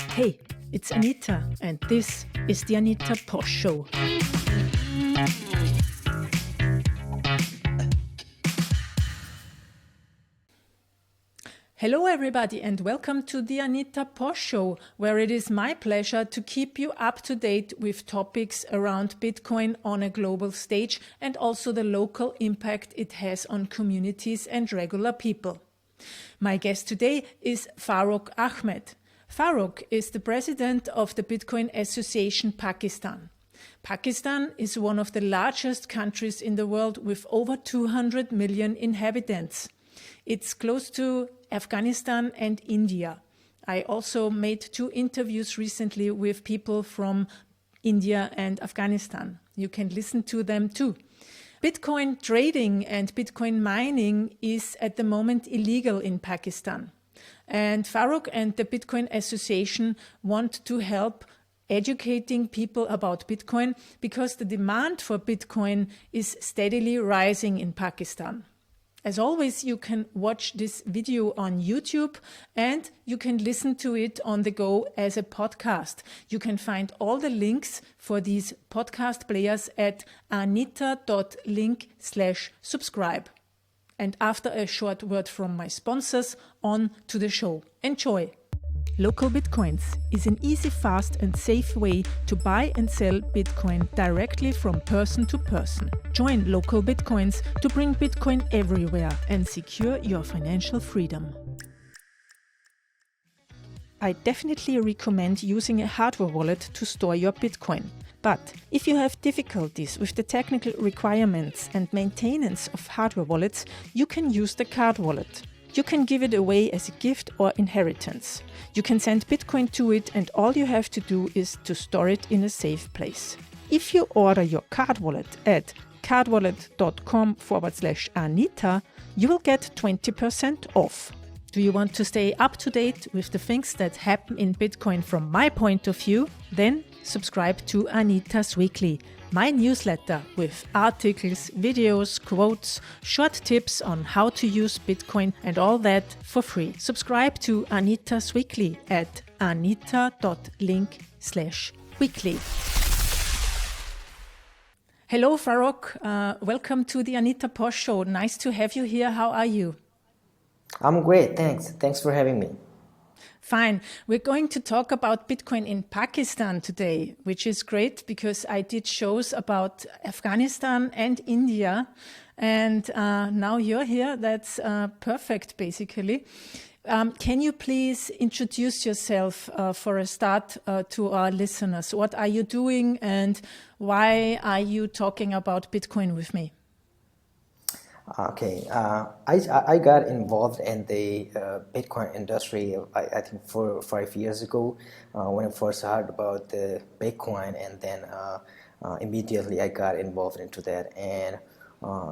Hey, it's Anita, and this is the Anita Posh Show. Hello, everybody, and welcome to the Anita Posh Show, where it is my pleasure to keep you up to date with topics around Bitcoin on a global stage and also the local impact it has on communities and regular people. My guest today is Farooq Ahmed. Farooq is the president of the Bitcoin Association Pakistan. Pakistan is one of the largest countries in the world with over 200 million inhabitants. It's close to Afghanistan and India. I also made 2 interviews recently with people from India and Afghanistan. You can listen to them too. Bitcoin trading and Bitcoin mining is at the moment illegal in Pakistan. And Farooq and the Bitcoin Association want to help educating people about Bitcoin because the demand for Bitcoin is steadily rising in Pakistan. As always, you can watch this video on YouTube and you can listen to it on the go as a podcast. You can find all the links for these podcast players at anita.link/subscribe. And after a short word from my sponsors, on to the show. Enjoy! Local Bitcoins is an easy, fast and safe way to buy and sell Bitcoin directly from person to person. Join Local Bitcoins to bring Bitcoin everywhere and secure your financial freedom. I definitely recommend using a hardware wallet to store your Bitcoin. But if you have difficulties with the technical requirements and maintenance of hardware wallets, you can use the card wallet. You can give it away as a gift or inheritance. You can send Bitcoin to it and all you have to do is to store it in a safe place. If you order your card wallet at cardwallet.com/Anita, you will get 20% off. Do you want to stay up to date with the things that happen in Bitcoin from my point of view? Then subscribe to Anita's Weekly, my newsletter with articles, videos, quotes, short tips on how to use Bitcoin and all that for free. Subscribe to Anita's Weekly at anita.link/weekly. Hello, Farooq. Welcome to the Anita Posh Show. Nice to have you here. How are you? I'm great, thanks. Thanks for having me. Fine. We're going to talk about Bitcoin in Pakistan today, which is great because I did shows about Afghanistan and India. And now you're here. That's perfect, basically. Can you please introduce yourself for a start to our listeners? What are you doing and why are you talking about Bitcoin with me? Okay, I got involved in the Bitcoin industry, I think 4 or 5 years ago when I first heard about the Bitcoin, and then immediately I got involved into that. And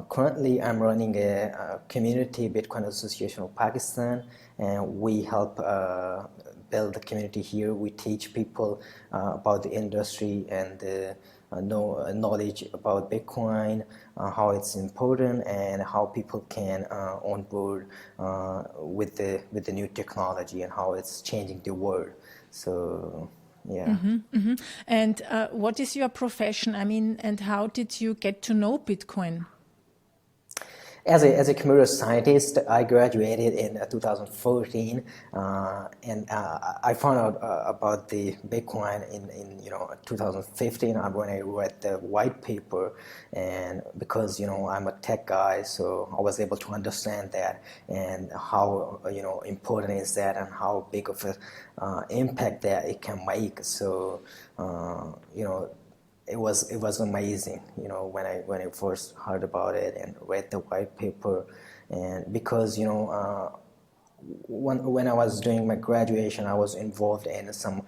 currently I'm running a community Bitcoin Association of Pakistan, and we help build the community here. We teach people about the industry and the knowledge about Bitcoin, how it's important, and how people can onboard with the new technology and how it's changing the world. So, yeah. Mm-hmm, mm-hmm. And what is your profession? I mean, and how did you get to know Bitcoin? As a computer scientist, I graduated in 2014, and I found out about the Bitcoin in 2015 when I read the white paper, and because I'm a tech guy, so I was able to understand that and how important is that and how big of a impact that it can make. So it was amazing, when I first heard about it and read the white paper, and because when I was doing my graduation, I was involved in some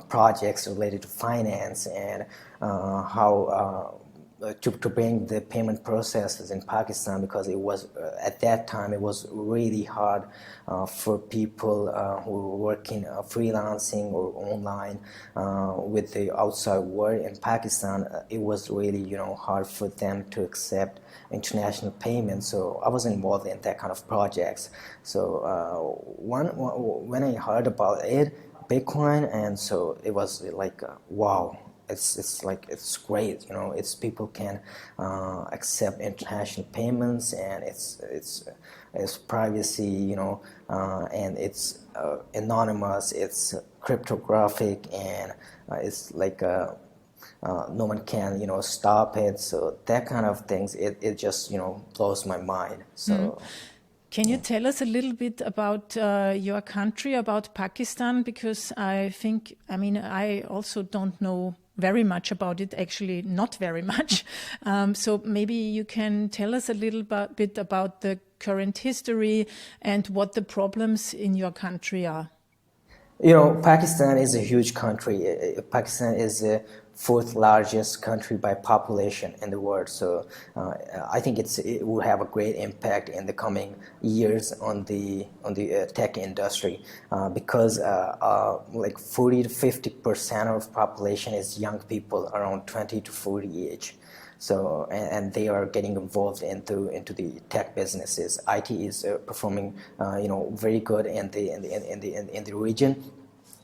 projects related to finance and how to bring the payment processes in Pakistan, because it was at that time it was really hard for people who were working freelancing or online with the outside world in Pakistan. It was really hard for them to accept international payments. So I was involved in that kind of projects. So when I heard about it, Bitcoin, and so it was like wow. It's great, it's people can accept international payments, and it's privacy, and it's anonymous, it's cryptographic, and it's like no one can stop it. So that kind of things, it just blows my mind. So Can you tell us a little bit about your country, about Pakistan? Because I also don't know very much about it, actually not very much. So maybe you can tell us a little bit about the current history and what the problems in your country are. Pakistan is a huge country. Pakistan is the fourth largest country by population in the world. So I think it will have a great impact in the coming years on the tech industry, because like 40 to 50% of population is young people around 20 to 40 age. So and they are getting involved into the tech businesses. IT is performing very good in the region,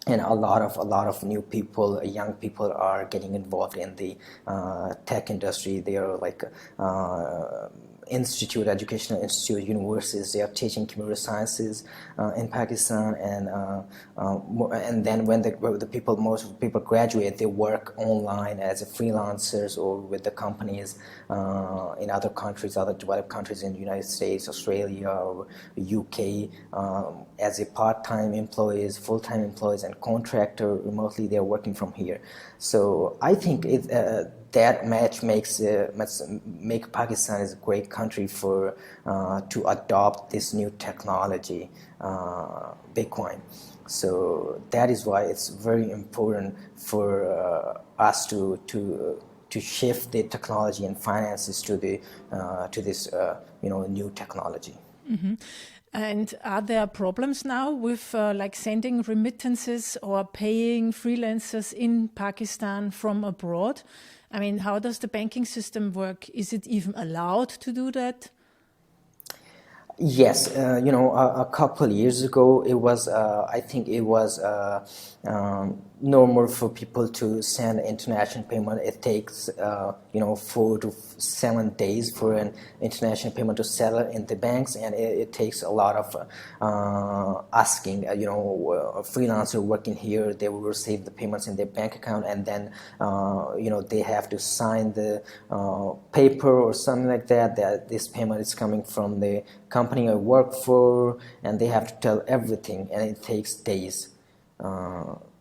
and a lot of new people, young people, are getting involved in the tech industry. They are like educational institute, universities. They are teaching computer sciences in Pakistan, and then when most people graduate, they work online as freelancers or with the companies in other countries, other developed countries, in the United States, Australia, or UK, as a part-time employees, full-time employees, and contractor remotely. They are working from here. So I think that match make Pakistan is a great country for to adopt this new technology, Bitcoin. So that is why it's very important for us to shift the technology and finances to this new technology. Mm-hmm. And are there problems now with like sending remittances or paying freelancers in Pakistan from abroad? I mean, how does the banking system work? Is it even allowed to do that? Yes, a couple of years ago, it was. I think it was normal for people to send international payment. It takes 4 to 7 days for an international payment to settle in the banks, and it takes a lot of asking. A freelancer working here, they will receive the payments in their bank account, and then they have to sign the paper or something like that this payment is coming from the company I work for, and they have to tell everything, and it takes days.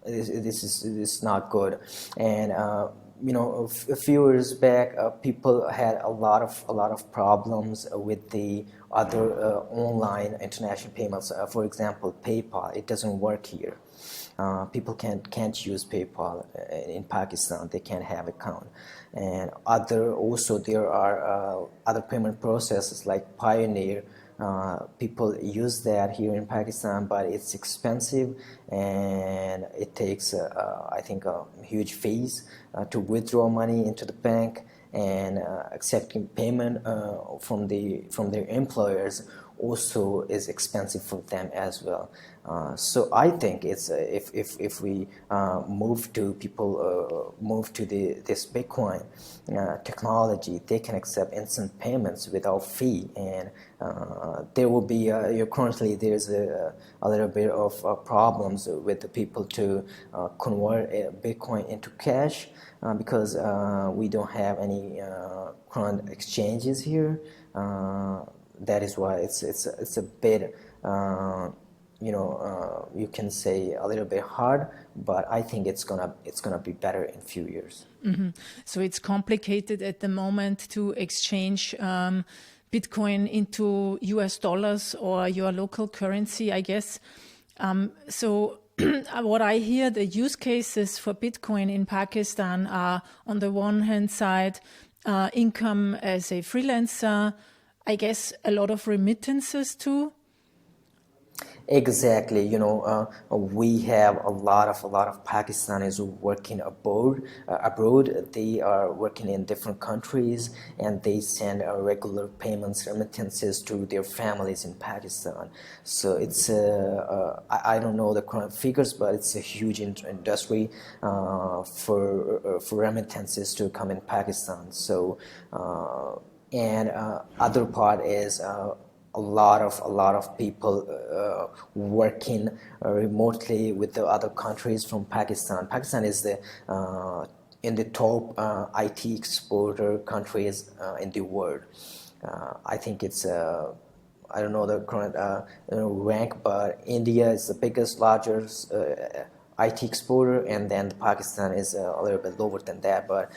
This is not good. And a few years back, people had a lot of problems with the other online international payments. For example, PayPal, it doesn't work here. People can't use PayPal in Pakistan. They can't have account. And there are other payment processes like Pioneer. People use that here in Pakistan, but it's expensive, and it takes I think a huge fees to withdraw money into the bank, and accepting payment from their employers also is expensive for them as well. So I think it's if we move to this Bitcoin technology, they can accept instant payments without fee, and there will be currently there's a little bit of problems with the people to convert Bitcoin into cash, because we don't have any current exchanges here. That is why it's a bit you can say a little bit hard, but I think it's gonna be better in a few years. Mm-hmm. So it's complicated at the moment to exchange Bitcoin into US dollars or your local currency, I guess. So what I hear, the use cases for Bitcoin in Pakistan are, on the one hand side, income as a freelancer. I guess a lot of remittances too. Exactly, we have a lot of Pakistanis working abroad. They are working in different countries, and they send regular payments, remittances to their families in Pakistan. So it's I don't know the current figures, but it's a huge industry for remittances to come in Pakistan. So and other part is. A lot of people working remotely with the other countries from Pakistan. Pakistan is the in the top IT exporter countries in the world. I think it's I don't know the current rank, but India is the biggest, largest IT exporter, and then Pakistan is a little bit lower than that, but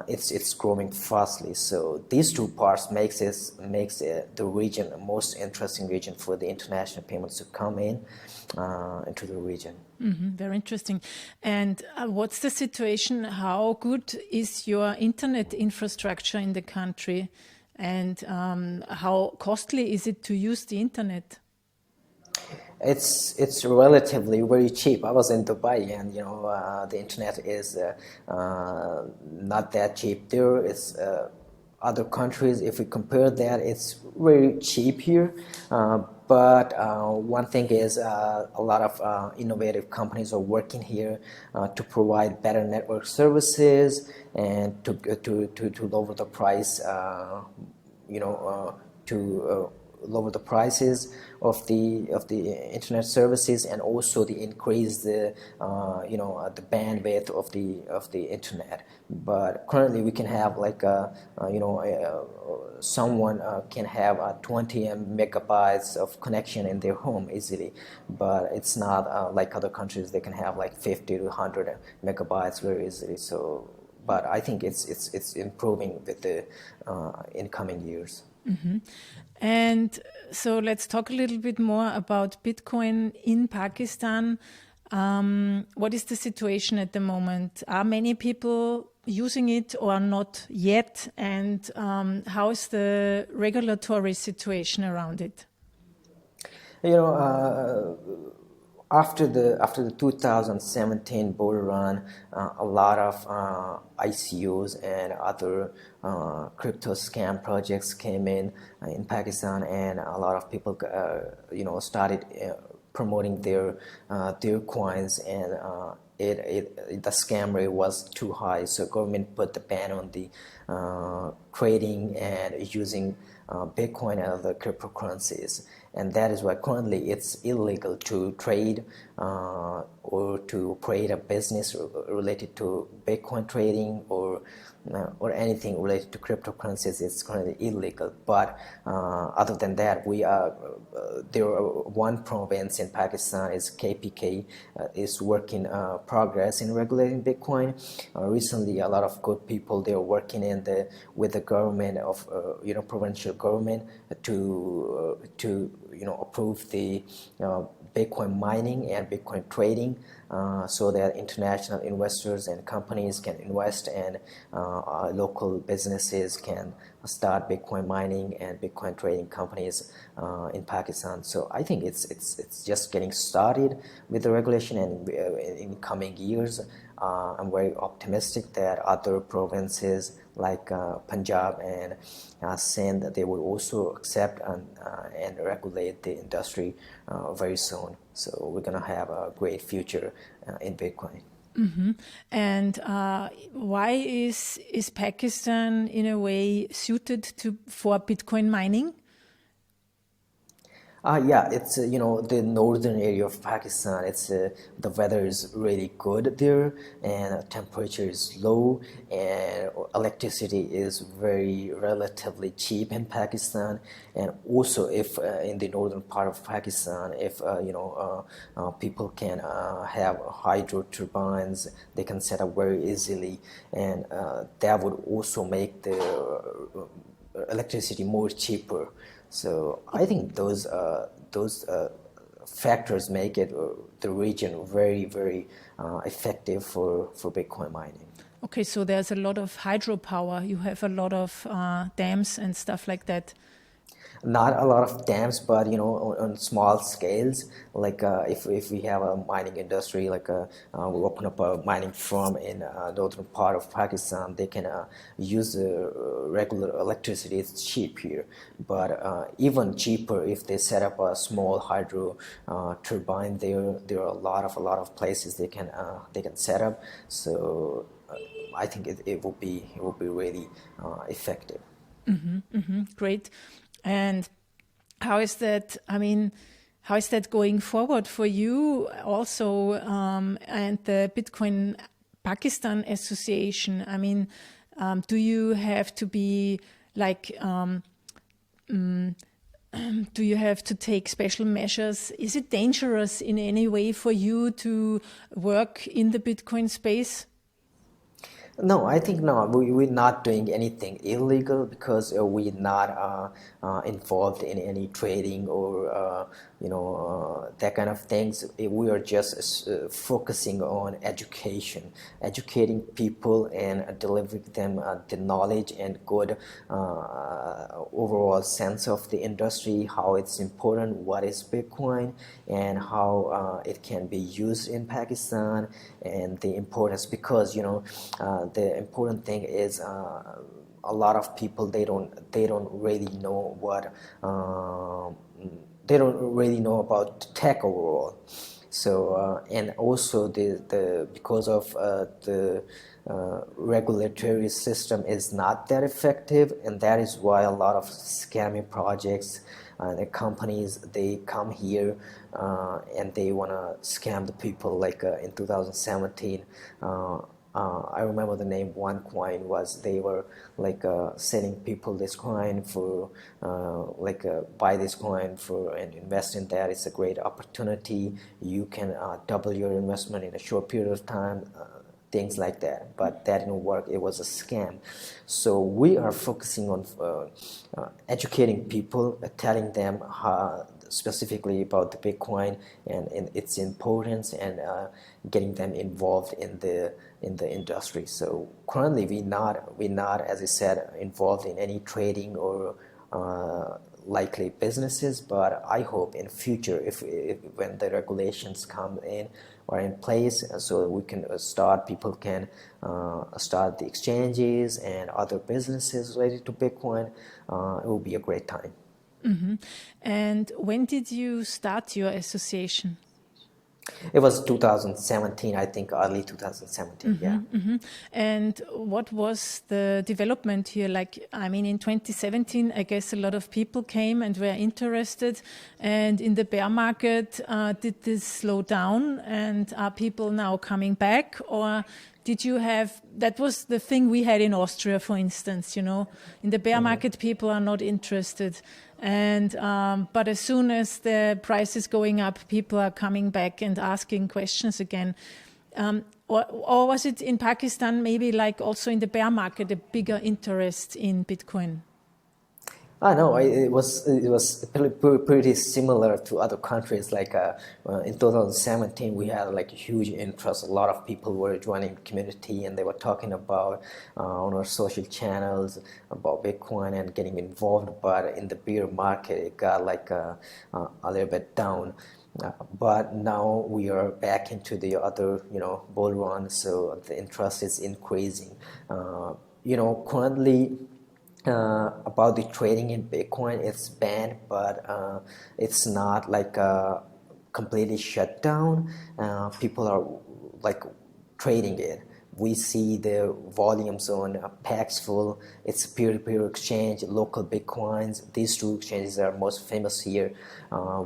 it's growing fastly. So these two parts makes the region the most interesting region for the international payments to come in into the region. Very interesting. And what's the situation? How good is your internet infrastructure in the country? And how costly is it to use the internet? It's relatively very cheap. I was in Dubai, and the internet is not that cheap there. It's other countries. If we compare that, it's very cheap here. But one thing is a lot of innovative companies are working here to provide better network services and to lower the price. To lower the prices of the internet services, and also to increase the the bandwidth of the internet. But currently we can have like someone can have 20 megabytes of connection in their home easily, but it's not like other countries. They can have like 50 to 100 megabytes very easily. So but I think it's improving with the incoming years. And so let's talk a little bit more about Bitcoin in Pakistan. What is the situation at the moment? Are many people using it or not yet? And how is the regulatory situation around it? After the 2017 bull run, a lot of ICOs and other crypto scam projects came in Pakistan, and a lot of people started promoting their coins, and the scam rate was too high, so government put the ban on the trading and using Bitcoin and other cryptocurrencies. And that is why currently it's illegal to trade or to operate a business related to Bitcoin trading or anything related to cryptocurrencies. It's currently illegal. But other than that, there are one province in Pakistan is KPK is working progress in regulating Bitcoin. Recently, a lot of good people, they are working with the government of provincial government to approve the Bitcoin mining and Bitcoin trading, so that international investors and companies can invest, and local businesses can start Bitcoin mining and Bitcoin trading companies in Pakistan. So I think it's just getting started with the regulation, and in coming years, I'm very optimistic that other provinces like Punjab and Sindh, they will also accept and regulate the industry very soon. So we're gonna have a great future in Bitcoin. And why is Pakistan in a way suited for Bitcoin mining? Yeah, it's the northern area of Pakistan. It's the weather is really good there, and temperature is low, and electricity is very relatively cheap in Pakistan. And also, if in the northern part of Pakistan, if people can have hydro turbines, they can set up very easily, and that would also make the electricity more cheaper. So I think those factors make it the region very, very effective for Bitcoin mining. Okay, so there's a lot of hydropower. You have a lot of dams and stuff like that. Not a lot of dams, but on small scales. Like if we have a mining industry, like we open up a mining firm in northern part of Pakistan, they can use regular electricity. It's cheap here, but even cheaper if they set up a small hydro turbine. There are a lot of places they can set up. So I think it will be really effective. Great. And how is that? I mean, how is that going forward for you also and the Bitcoin Pakistan Association? I mean, do you have to be like, do you have to take special measures? Is it dangerous in any way for you to work in the Bitcoin space? No, I think no. We're not doing anything illegal because we're not involved in any trading or that kind of things. We are just focusing on education, educating people and delivering them the knowledge and good overall sense of the industry, how it's important, what is Bitcoin, and how it can be used in Pakistan, and the importance because the important thing is a lot of people they don't really know what they don't really know about tech overall. So and also the because of the regulatory system is not that effective, and that is why a lot of scamming projects the companies they come here and they want to scam the people like in 2017 I remember the name OneCoin was they were like selling people this coin for buy this coin for and invest in that. It's a great opportunity. You can double your investment in a short period of time. Things like that, but that didn't work. It was a scam. So we are focusing on educating people, telling them specifically about the Bitcoin and its importance, and getting them involved in the industry. So currently we're not, as I said, involved in any trading or likely businesses, but I hope in future if when the regulations come in or in place, so we can people can start the exchanges and other businesses related to Bitcoin, it will be a great time. And when did you start your association? It was 2017, I think, early 2017. Yeah. And what was the development here? Like, I mean, in 2017, I guess a lot of people came and were interested. And in the bear market, did this slow down? And are people now coming back? Or did you have, that was the thing we had in Austria, for instance, in the bear market, people are not interested. And but as soon as the price is going up, people are coming back and asking questions again. Or was it in Pakistan maybe like also in the bear market a bigger interest in Bitcoin? No, it was pretty similar to other countries. Like in 2017, we had like a huge interest. A lot of people were joining the community, and they were talking about on our social channels about Bitcoin and getting involved. But in the bear market, it got like a little bit down. But now we are back into the other, bull run. So the interest is increasing. Currently. About the trading in Bitcoin, it's banned, but it's not like completely shut down. People are like trading it. We see the volumes on Paxful. It's a peer-to-peer exchange, local Bitcoins. These two exchanges are most famous here,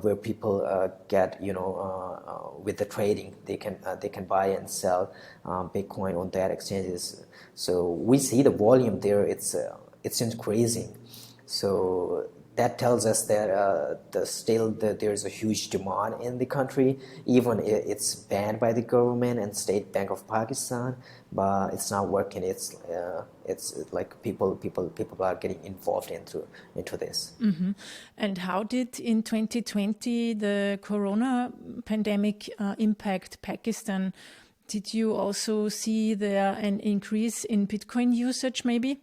where people get, with the trading, they can buy and sell Bitcoin on that exchanges. So we see the volume there. It's increasing. So that tells us that there's a huge demand in the country. Even it's banned by the government and State Bank of Pakistan, but it's not working. It's like people are getting involved into this. And how did in 2020 the corona pandemic impact Pakistan? Did you also see there an increase in Bitcoin usage maybe?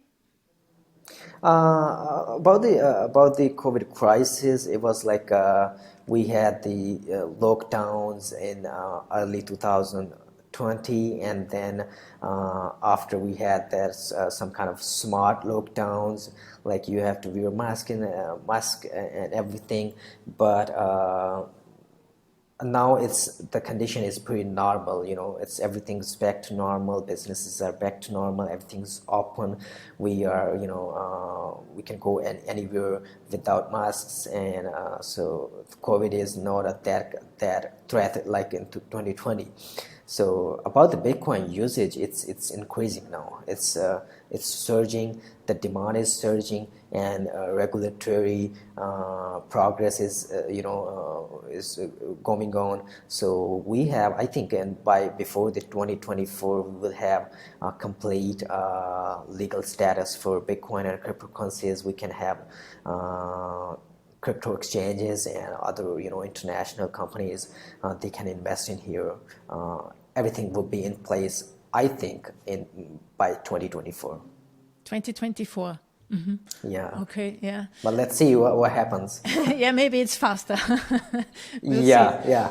About the COVID crisis, it was like we had the lockdowns in early 2020, and then after we had that some kind of smart lockdowns, like you have to wear mask and everything, but now the condition is pretty normal. It's everything's back to normal, businesses are back to normal, everything's open. We are, we can go anywhere without masks, and so COVID is not that threat like in 2020. So about the Bitcoin usage, it's increasing now. It's surging. The demand is surging, and regulatory progress is going on. So we have, I think, and before the 2024, we will have a complete legal status for Bitcoin and cryptocurrencies. We can have crypto exchanges and other international companies, they can invest in here. Everything will be in place, I think, by 2024. 2024. Mm-hmm. Yeah. Okay. Yeah. But let's see what happens. Yeah, maybe it's faster. We'll yeah. see. Yeah.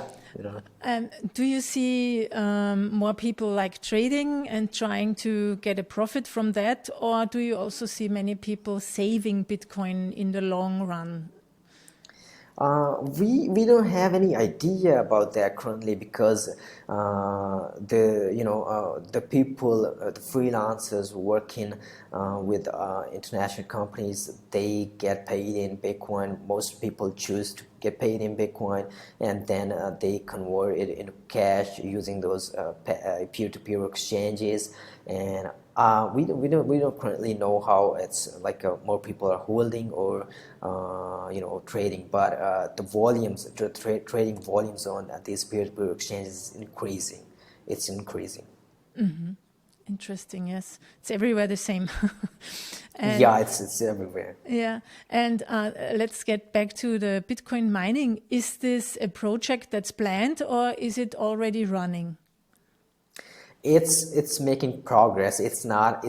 Do you see more people like trading and trying to get a profit from that, or do you also see many people saving Bitcoin in the long run? We don't have any idea about that currently, because the people, the freelancers working with international companies, they get paid in Bitcoin. Most people choose to get paid in Bitcoin, and then they convert it into cash using those peer-to-peer exchanges. And we don't currently know how it's like more people are holding or trading, but the volumes, trading volumes on these peer-to-peer exchanges is increasing. It's increasing. Mm-hmm. Interesting. Yes, it's everywhere the same. Yeah, it's everywhere. Yeah, and let's get back to the Bitcoin mining. Is this a project that's planned, or is it already running? It's making progress. It's not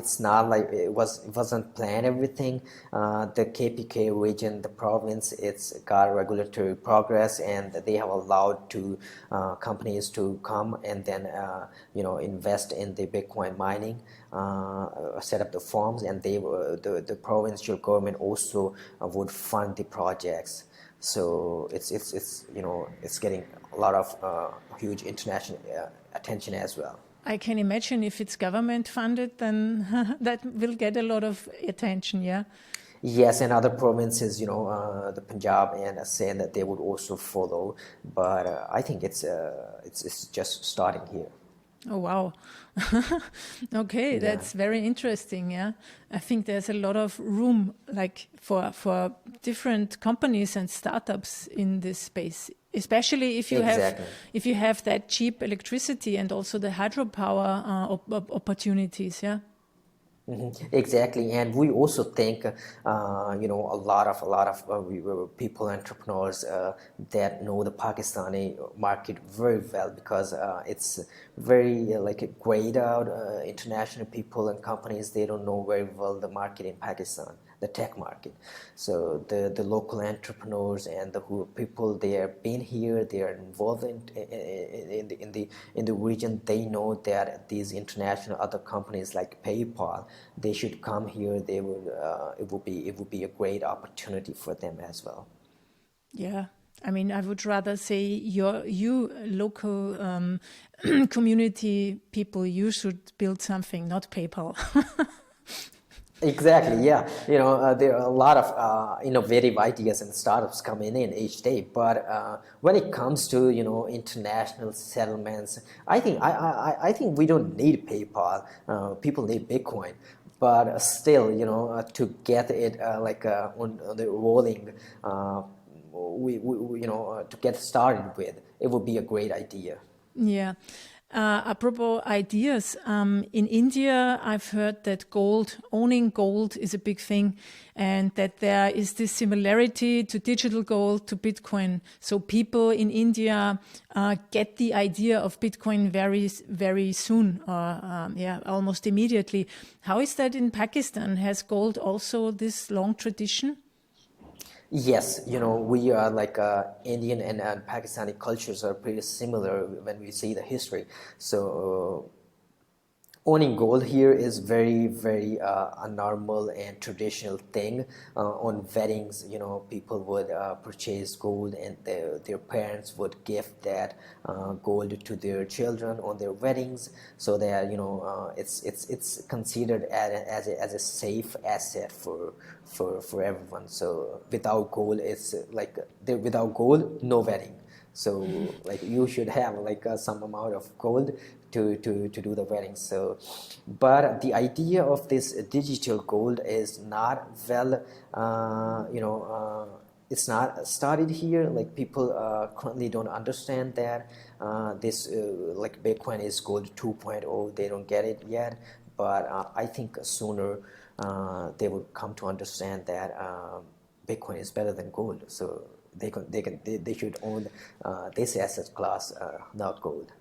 like it wasn't planned everything. The KPK region, the province, it's got regulatory progress, and they have allowed to companies to come and then invest in the Bitcoin mining, set up the farms, and the provincial government also would fund the projects. So it's getting a lot of huge international attention as well. I can imagine if it's government funded, then that will get a lot of attention, yeah? Yes, and other provinces, the Punjab and Sindh, that they would also follow. But I think it's just starting here. Oh, wow. Okay, Yeah. that's very interesting, yeah? I think there's a lot of room like for different companies and startups in this space, especially if you have that cheap electricity and also the hydropower opportunities, yeah? Mm-hmm. Exactly, and we also think, a lot of people, entrepreneurs that know the Pakistani market very well, because it's very like grayed out. International people and companies, they don't know very well the market in Pakistan, the tech market. So the local entrepreneurs and the people, they have been here, they are involved in the region. They know that these international other companies like PayPal, they should come here. They will it would be a great opportunity for them as well. Yeah. I mean, I would rather say you local community people, you should build something, not PayPal. Exactly, yeah. There are a lot of innovative ideas and startups coming in each day. But when it comes to international settlements, I think we don't need PayPal. People need Bitcoin. But still, to get it on the rolling, to get started with, it would be a great idea. Yeah. Apropos ideas, in India, I've heard that owning gold is a big thing, and that there is this similarity to digital gold, to Bitcoin. So people in India get the idea of Bitcoin very, very soon, or almost immediately. How is that in Pakistan? Has gold also this long tradition? Yes, we are like Indian and Pakistani cultures are pretty similar when we see the history. So owning gold here is very, very a normal and traditional thing. On weddings, people would purchase gold, and their parents would gift that gold to their children on their weddings, so that it's considered as a safe asset for everyone. So without gold, it's like without gold, no wedding. So like you should have like some amount of gold to do the wedding. So but the idea of this digital gold is not well it's not started here. Like people currently don't understand that this like Bitcoin is gold 2.0. They don't get it yet, but I think sooner they will come to understand that Bitcoin is better than gold. So they should own this asset class, not gold.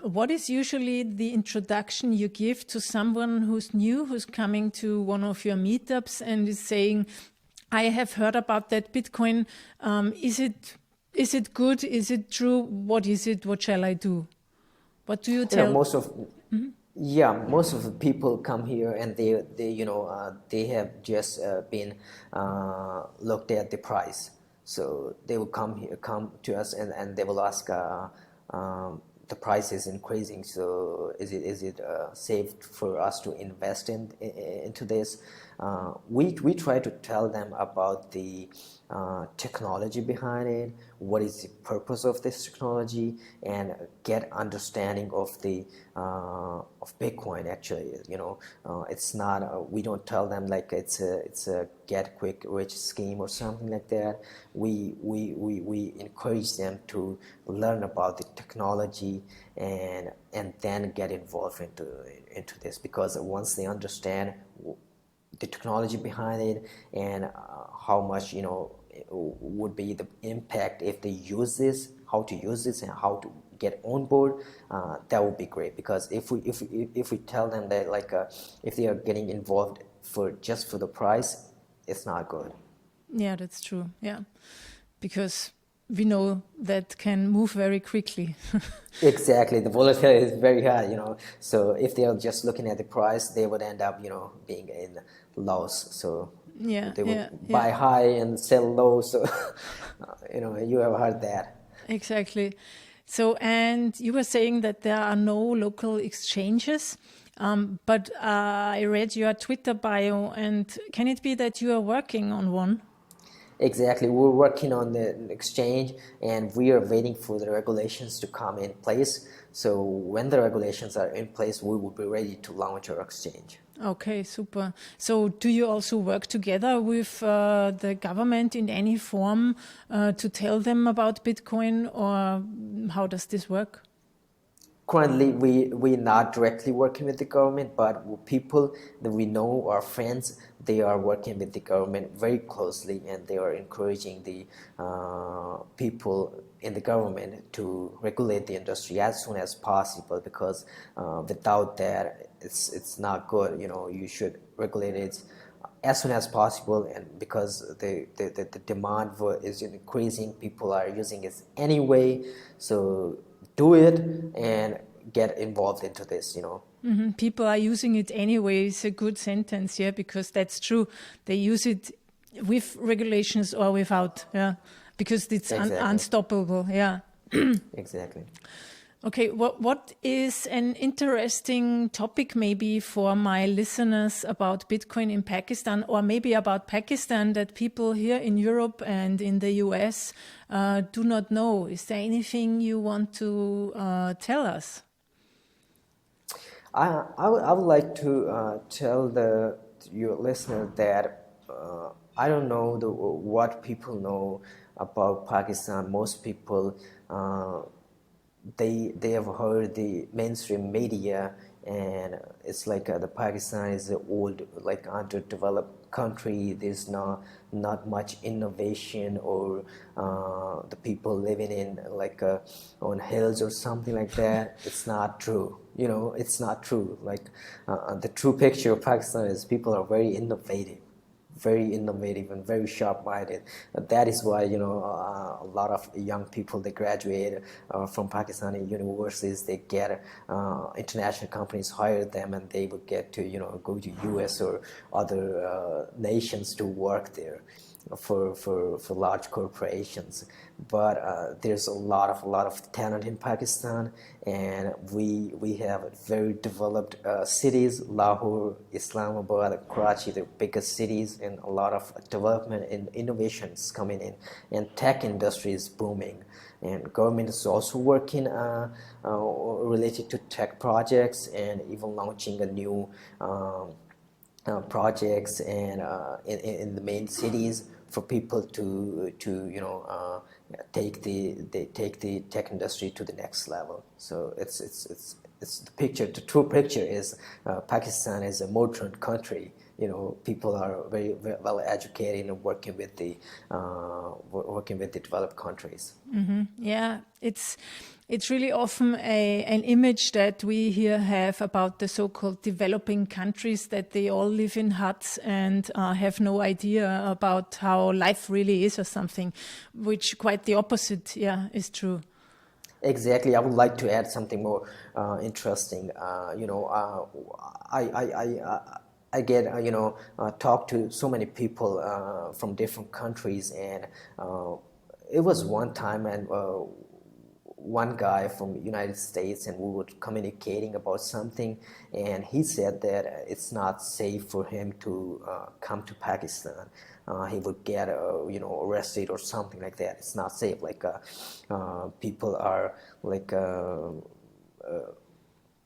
What is usually the introduction you give to someone who's new, who's coming to one of your meetups and is saying, I have heard about that Bitcoin. Is it good? Is it true? What is it? What shall I do? What do you tell? Most of the people come here and they have just been looked at the price. So they will come to us, and they will ask, the price is increasing. So is it safe for us to invest into this? We try to tell them about the technology behind it, what is the purpose of this technology, and get understanding of the of Bitcoin. Actually, it's not we don't tell them like it's a get quick rich scheme or something like that. We encourage them to learn about the technology and then get involved into this, because once they understand the technology behind it and how much would be the impact if they use this, how to use this, and how to get on board, that would be great. Because if we tell them that like if they are getting involved for the price, it's not good. Yeah, that's true. Yeah, because we know that can move very quickly. Exactly, the volatility is very high, So if they are just looking at the price, they would end up, being in loss. So they would buy high and sell low. So you have heard that. Exactly. So, and you were saying that there are no local exchanges, but I read your Twitter bio, and can it be that you are working on one? Exactly. We're working on the exchange, and we are waiting for the regulations to come in place. So when the regulations are in place, we will be ready to launch our exchange. Okay, super. So do you also work together with the government in any form to tell them about Bitcoin, or how does this work? Currently, we're not directly working with the government, but people that we know, our friends, they are working with the government very closely, and they are encouraging the people in the government to regulate the industry as soon as possible, because without that, it's not good. You should regulate it as soon as possible, and because the demand is increasing, people are using it anyway. So do it and get involved into this. Mm-hmm. People are using it anyway. It's a good sentence, yeah, because that's true. They use it with regulations or without, yeah, because it's Exactly. Unstoppable, yeah. Exactly. Okay, what is an interesting topic maybe for my listeners about Bitcoin in Pakistan, or maybe about Pakistan, that people here in Europe and in the US do not know? Is there anything you want to tell us? I would like to tell your listener that I don't know what people know about Pakistan. Most people they have heard the mainstream media, and it's like the Pakistan is an old, like, underdeveloped country. There's not much innovation, or the people living in like on hills or something like that. It's not true. It's not true. Like, the true picture of Pakistan is people are very innovative and very sharp-minded. That is why a lot of young people, they graduate from Pakistani universities. They get international companies hire them, and they would get to go to US or other nations to work there for large corporations. But there's a lot of talent in Pakistan, and we have very developed cities. Lahore, Islamabad, Karachi, the biggest cities, and a lot of development and innovations coming in, and tech industry is booming. And government is also working related to tech projects, and even launching a new projects and in the main cities for people to take the tech industry to the next level. So it's the picture. The true picture is Pakistan is a modern country. People are very well educated and working with the developed countries. Yeah, it's really often an image that we here have about the so-called developing countries, that they all live in huts and have no idea about how life really is or something, which quite the opposite, yeah, is true. Exactly. I would like to add something more interesting. I get talk to so many people from different countries, and it was one time, and one guy from United States, and we were communicating about something, and he said that it's not safe for him to come to Pakistan. He would get arrested or something like that. It's not safe. Like people are like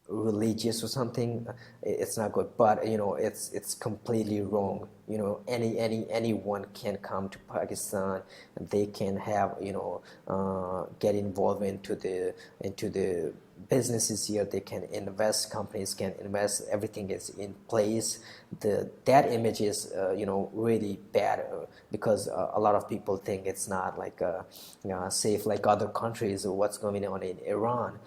religious or something. It's not good. But it's completely wrong. Anyone can come to Pakistan, and they can have get involved into the businesses here. They can invest, companies can invest, everything is in place. That image is really bad, because a lot of people think it's not like safe like other countries, or what's going on in Iran.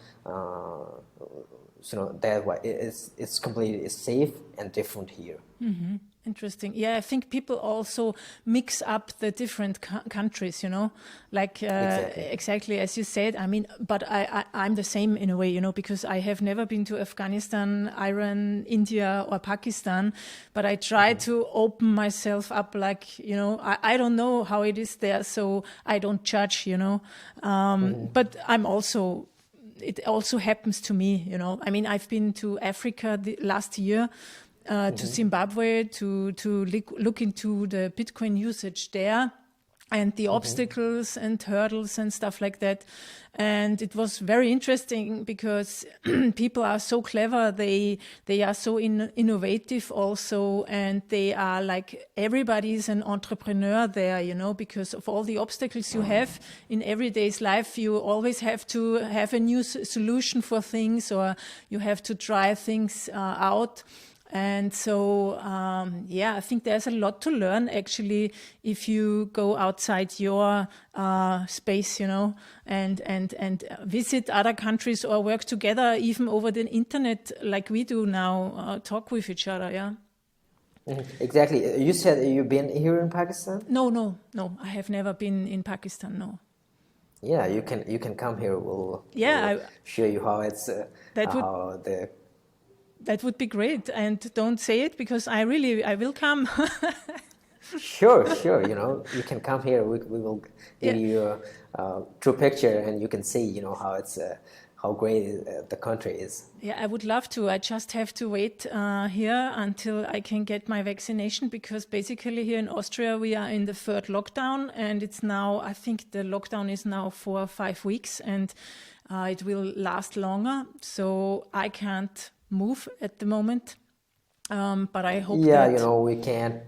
That why it's completely safe and different here. Mm-hmm. Interesting. Yeah, I think people also mix up the different countries, like exactly as you said. I mean, but I'm the same in a way, because I have never been to Afghanistan, Iran, India, or Pakistan, but I try to open myself up, like, I don't know how it is there, so I don't judge, but it also happens to me, I mean, I've been to Africa last year, to Zimbabwe to look into the Bitcoin usage there, and the obstacles and hurdles and stuff like that. And it was very interesting, because people are so clever, they are so innovative also, and they are like, everybody's an entrepreneur there, because of all the obstacles you have in everyday's life. You always have to have a new solution for things, or you have to try things out. And so, I think there's a lot to learn, actually, if you go outside your space, and visit other countries, or work together, even over the internet, like we do now, talk with each other, yeah. Exactly. You said you've been here in Pakistan? No, I have never been in Pakistan, no. Yeah, you can come here. We'll show you how it's That would be great. And don't say it, because I will come. Sure. You can come here. We will give you a true picture, and you can see, how it's how great the country is. Yeah, I would love to. I just have to wait here until I can get my vaccination, because basically here in Austria we are in the third lockdown, and it's now, I think the lockdown is now 4 or 5 weeks, and it will last longer. So I can't move at the moment, but I hope that... we can't.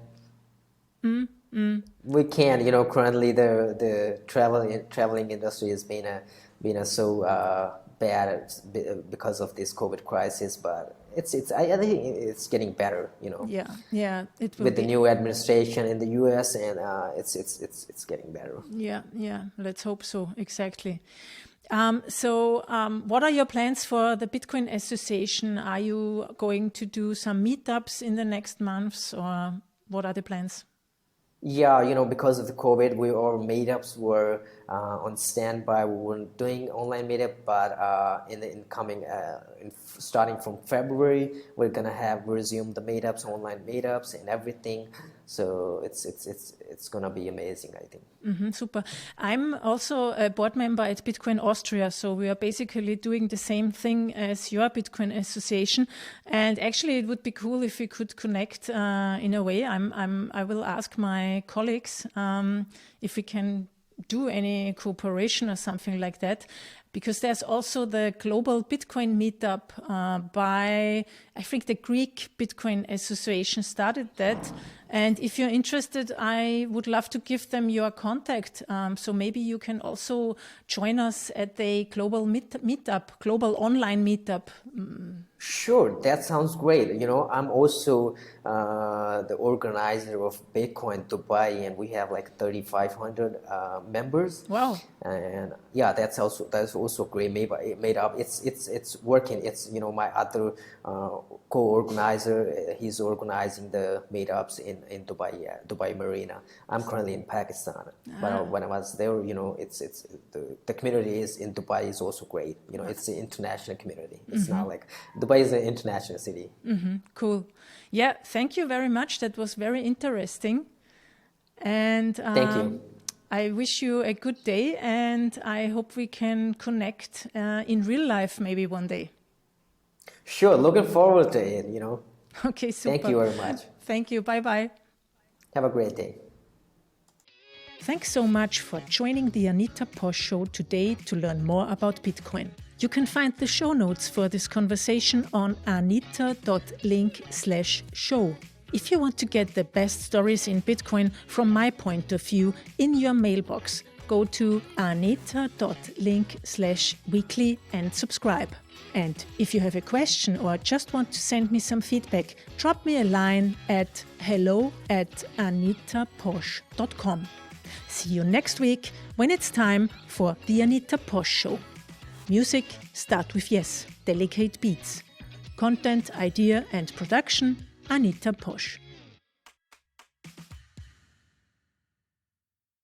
We can't. Currently the traveling industry has been so bad because of this COVID crisis, but I think it's getting better, Yeah, it will with be. the new administration in the U.S., and it's getting better. Yeah, let's hope so, exactly. What are your plans for the Bitcoin Association? Are you going to do some meetups in the next months, or what are the plans? Yeah, because of the COVID, our meetups were on standby. We weren't doing online meetup, but starting from February, we're gonna resume the meetups, online meetups, and everything. So it's gonna be amazing, I think. Super. I'm also a board member at Bitcoin Austria, so we are basically doing the same thing as your Bitcoin Association. And actually, it would be cool if we could connect in a way. I will ask my colleagues if we can do any cooperation or something like that. Because there's also the global Bitcoin meetup by, I think the Greek Bitcoin Association started that. And if you're interested, I would love to give them your contact. So maybe you can also join us at the global meetup, global online meetup. Sure, that sounds great. I'm also the organizer of Bitcoin Dubai, and we have like 3,500 members. Wow! And yeah, that's also great made up. It's working. It's my other co-organizer. He's organizing the meetups in Dubai, Dubai Marina. I'm currently in Pakistan, but when I was there, it's the community is in Dubai is also great. It's an international community. It's not like Dubai is an international city. Cool. Yeah, thank you very much. That was very interesting. And thank you. I wish you a good day, and I hope we can connect in real life maybe one day. Sure, looking forward to it, Okay, super. Thank you very much. Thank you. Bye-bye. Have a great day. Thanks so much for joining the Anita Posch Show today to learn more about Bitcoin. You can find the show notes for this conversation on anita.link/show. If you want to get the best stories in Bitcoin from my point of view in your mailbox, go to anita.link/weekly and subscribe. And if you have a question or just want to send me some feedback, drop me a line at hello@anitaposch.com. See you next week when it's time for the Anita Posch Show. Music, start with yes, delicate beats. Content, idea and production, Anita Posch.